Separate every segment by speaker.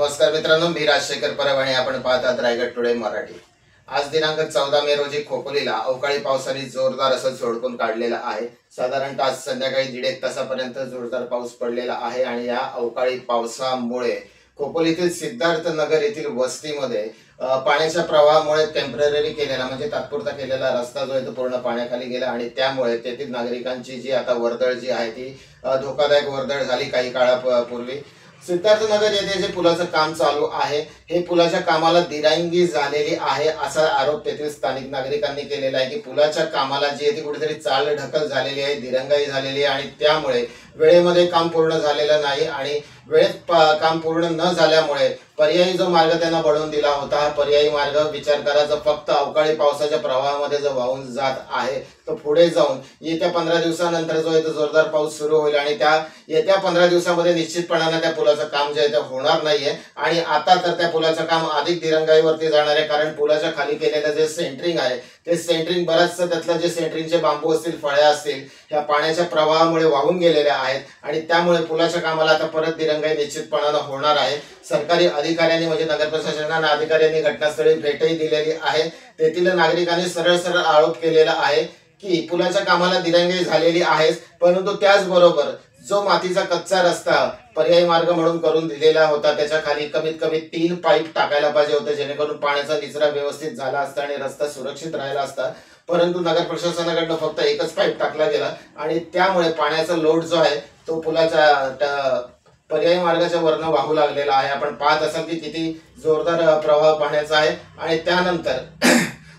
Speaker 1: नमस्कार मित्रांनो, मी राजशेखर परब आणि आपण पाहतात रायगड टुडे मराठी। आज दिनांक 14 मे रोजी खोपोलीला अवकाळी पावसाने जोरदार असं झोडपून काढलेलं आहे। साधारणतः आज संध्याकाळी 1.5 तासापर्यंत जोरदार पाऊस पडलेला आहे आणि या अवकाळी पावसामुळे खोपोलीतील सिद्धार्थ नगर येथील वस्तीमध्ये पाण्याच्या प्रवाहामुळे टेम्पररी केलेला म्हणजे तात्पुरता केलेला रस्ता जो आहे तो पूर्ण पाण्याखाली गेला आणि त्यामुळे तेथील नागरिकांची जी आता वर्दळ जी आहे ती धोकादायक वर्दळ झाली। काही काळापूर्वी सिद्धार्थ नगर येथे जे पुलाचं काम चालू आहे हे पुलाच्या कामाला दिरांगी झालेली आहे असा आरोप तेथील स्थानिक नागरिकांनी केलेला आहे की पुलाच्या कामाला जी आहे ती कुठेतरी चाल ढकल झालेली आहे, दिरंगाई झालेली आहे आणि त्यामुळे वेळेमध्ये काम पूर्ण झालेलं नाही आणि वेळेत काम पूर्ण न झाल्यामुळे पर्यायी जो मार्ग त्यांना बनवून दिला होता हा पर्यायी मार्ग विचार करायचा फक्त अवकाळी पावसाच्या प्रवाहामध्ये जो वाहून जात आहे तो पुढे जाऊन येत्या 15 दिवसानंतर जो आहे तो जोरदार पाऊस सुरू होईल आणि त्या येत्या 15 दिवसामध्ये निश्चितपणाने त्या पुलाचं काम जे आहे ते होणार नाहीये आणि आता तर त्या पुलाचं काम अधिक दिरंगाईवरती जाणार आहे। कारण पुलाच्या खाली केलेलं जे सेंटरिंग आहे ते सेंटरिंग बराचसं त्यातलं जे सेंटरिंगचे बांबू असतील, फळ्या असतील ह्या पाण्याच्या प्रवाहामुळे वाहून गेलेल्या आहेत आणि त्यामुळे पुलाच्या कामाला आता परत दिरंगाई निश्चितपणाने होणार आहे। सरकारी अधिकाऱ्यांनी म्हणजे नगर प्रशासनाने अधिकाऱ्यांनी घटनास्थळी भेटही दिलेली आहे। तेथील नागरिकांनी सरळ सरळ आरोप केलेला आहे की पुलाच्या कामाला दिरंगाई झालेली आहे, परंतु त्याचबरोबर जो मातीचा कच्चा रस्ता पर्यायी मार्ग म्हणून करून दिलेला होता त्याच्या खाली कमीत कमी 3 पाईप टाकायला पाहिजे होते जेणेकरून पाण्याचा निचरा व्यवस्थित झाला असता आणि रस्ता सुरक्षित राहिला असता, परंतु नगर प्रशासनाकडून फक्त एकच पाईप टाकला गेला आणि त्यामुळे पाण्याचा लोड जो आहे तो पुलाच्या पर्यायी मार्गाच्या वरनं वाहू लागलेला आहे। आपण पाहत असाल की किती जोरदार प्रवाह पाण्याचा आहे आणि त्यानंतर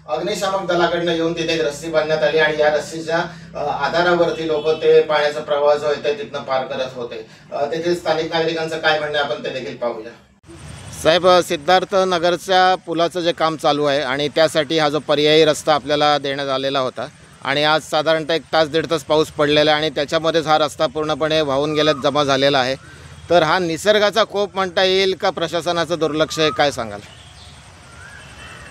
Speaker 1: अग्निशामक दलाकडनं येऊन तिथे एक रस्सी बांधण्यात आली आणि या रस्सीच्या आधारावरती लोक ते पाण्याचा प्रवाह जो आहे ते तिथनं पार करत होते। तेथील स्थानिक नागरिकांचं काय म्हणणं आपण ते देखील पाहूया। साहेब, सिद्धार्थ नगरच्या पुलाचं जे काम चालू आहे आणि त्यासाठी हा जो पर्यायी रस्ता आपल्याला देण्यात आलेला होता आणि आज साधारणतः 1 तास 1.5 तास पाऊस पडलेला आहे आणि त्याच्यामध्येच हा रस्ता पूर्णपणे वाहून गेल्यात जमा झालेला आहे, तर हा निसर्गाचा कोप म्हणता येईल का प्रशासनाचं दुर्लक्ष आहे, काय सांगाल?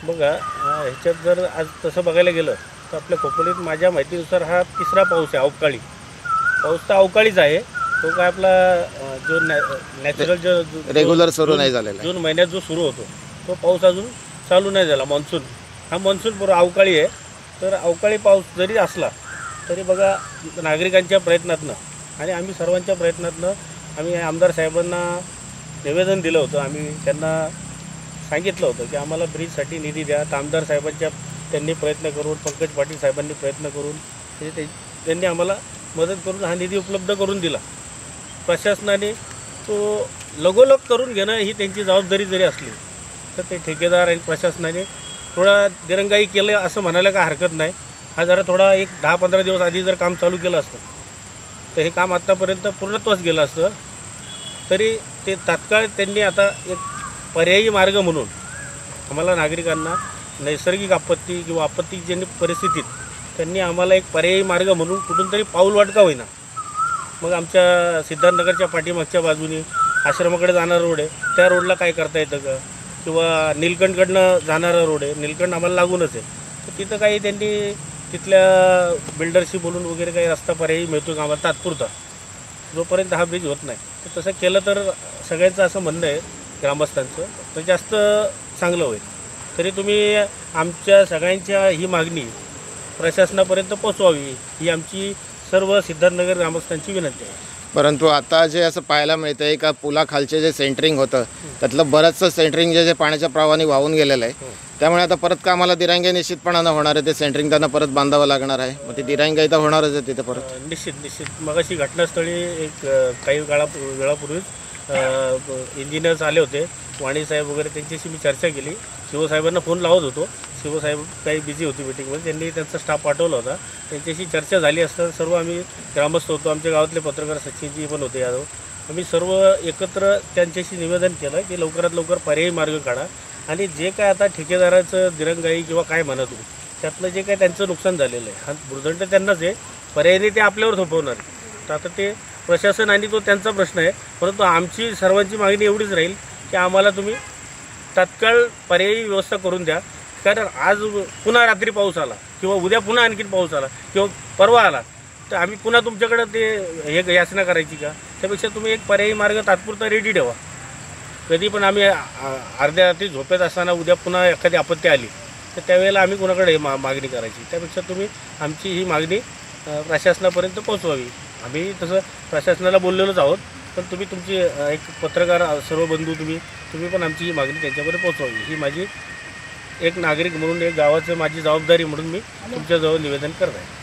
Speaker 2: बघा, ह्याच्यात जर आज तसं बघायला गेलं तर आपल्या खोपोलीत माझ्या माहितीनुसार हा 3रा पाऊस आहे। अवकाळी पाऊस तर अवकाळीच आहे, तो काय आपला जो नॅचरल जो
Speaker 1: रेग्युलर सुरू नाही झालेला
Speaker 2: जून महिन्यात जो सुरू होतो तो पाऊस अजून चालू नाही झाला। मान्सून हा मान्सून पूर्ण अवकाळी आहे। तर अवकाळी पाऊस जरी असला तरी बघा नागरिकांच्या प्रयत्नातनं आणि आम्ही सर्वांच्या प्रयत्नातनं आम्ही आमदार साहेबांना निवेदन दिलं होतं। आम्ही त्यांना सांगितलं होतं की आम्हाला ब्रिजसाठी निधी द्या। तर आमदार साहेबांच्या त्यांनी प्रयत्न करून, पंकज पाटील साहेबांनी प्रयत्न करून म्हणजे त्यांनी आम्हाला मदत करून हा निधी उपलब्ध करून दिला। प्रशासनाने तो लगोलग करून घेणं ही त्यांची जबाबदारी जरी असली तर ते ठेकेदार आणि प्रशासनाने थोडा दिरंगाई केलं असं म्हणायला काय हरकत नाही। हा जरा थोडा एक 10-15 दिवस आधी जर काम चालू केलं असतं तर हे काम आत्तापर्यंत पूर्णत्वास गेलं असतं। तरी ते तात्काळ त्यांनी आता एक पर्यायी मार्ग म्हणून आम्हाला नागरिकांना नैसर्गिक आपत्ती किंवा आपत्तीजन्य परिस्थितीत त्यांनी आम्हाला एक पर्यायी मार्ग म्हणून कुठून तरी पाऊल वाटका होईना मग आमच्या सिद्धार्थनगरच्या पाठीमागच्या बाजूनी आश्रमाकडे जाणारा रोड आहे त्या रोडला काय करता येतं का, किंवा नीलकंठकडनं जाणारा रोड आहे, नीलकंठ आम्हाला लागूनच आहे, तर तिथं काही त्यांनी तिथल्या बिल्डरशी बोलून वगैरे काही रस्ता पर्यायी मिळतो का आम्हाला तात्पुरता जोपर्यंत हा ब्रिज होत नाही। तर तसं केलं तर सगळ्यांचं असं म्हणणं आहे ग्रामस्थांचं तर जास्त चांगलं होईल। तरी तुम्ही आमच्या सगळ्यांच्या ही मागणी प्रशासनापर्यंत पोचवावी ही आमची सर्व सिद्धार्थनगर ग्रामस्थांची विनंती आहे।
Speaker 1: परंतु आता जे असं पाहायला मिळतं आहे का पुलाखालचे जे सेंटरिंग होतं त्यातलं बरंचसं सेंटरिंग जे पाण्याच्या प्रवाहाने वाहून गेलेलं आहे, त्यामुळे आता परत कामाला दिरंगाई निश्चितपणानं होणार आहे। ते सेंटरिंग त्यांना परत बांधावं लागणार आहे, मग ती दिरंगाई तर होणारच आहे तिथे परत।
Speaker 2: निश्चित मगाशी घटनास्थळी एक काही वेळापूर्वीच इंजिनियर्स आले होते, वाणी साहेब वगैरे, त्यांच्याशी मी चर्चा केली। शिवसाहेबांना फोन लावत होतो, शिवसाहेब काही बिझी होती मीटिंगमध्ये, त्यांनी त्यांचा स्टाफ पाठवला होता, त्यांच्याशी चर्चा झाली असता सर्व आम्ही ग्रामस्थ होतो, आमच्या गावातले पत्रकार सचिनजी पण होते यादव, आम्ही सर्व एकत्र त्यांच्याशी निवेदन केलं की लवकरात लवकर पर्यायी मार्ग काढा आणि जे काय आता ठेकेदाराचं दिरंगाई किंवा काय म्हणत त्यातलं जे काय त्यांचं नुकसान झालेलं आहे हा भुर्दंड त्यांनाच आहे, पर्यायीने ते आपल्यावर थोपवणार। तर आता ते प्रशासन आणि तो त्यांचा प्रश्न आहे, परंतु आमची सर्वांची मागणी एवढीच राहील की आम्हाला तुम्ही तात्काळ पर्यायी व्यवस्था करून द्या। कारण आज पुन्हा रात्री पाऊस आला किंवा उद्या पुन्हा आणखीन पाऊस आला किंवा परवा आला तर आम्ही पुन्हा तुमच्याकडे ते हे याचना करायची का? त्यापेक्षा तुम्ही एक पर्यायी मार्ग तात्पुरता रेडी ठेवा। कधी पण आम्ही अर्ध्या रात्री झोपेत असताना उद्या पुन्हा एखादी आपत्ती आली तर त्यावेळेला आम्ही कोणाकडे मागणी करायची. त्यापेक्षा तुम्ही आमची ही मागणी प्रशासनापर्यंत पोहोचवावी. आम्ही तसं प्रशासनाला बोललेलोच आहोत, पण तुम्ही तुमची एक पत्रकार सर्व बंधू तुम्ही पण आमची ही मागणी त्यांच्यापर्यंत पोहोचवावी. ही माझी एक नागरिक म्हणून, एक गावाचं माझी जबाबदारी म्हणून मी तुमच्याजवळ निवेदन करत आहे.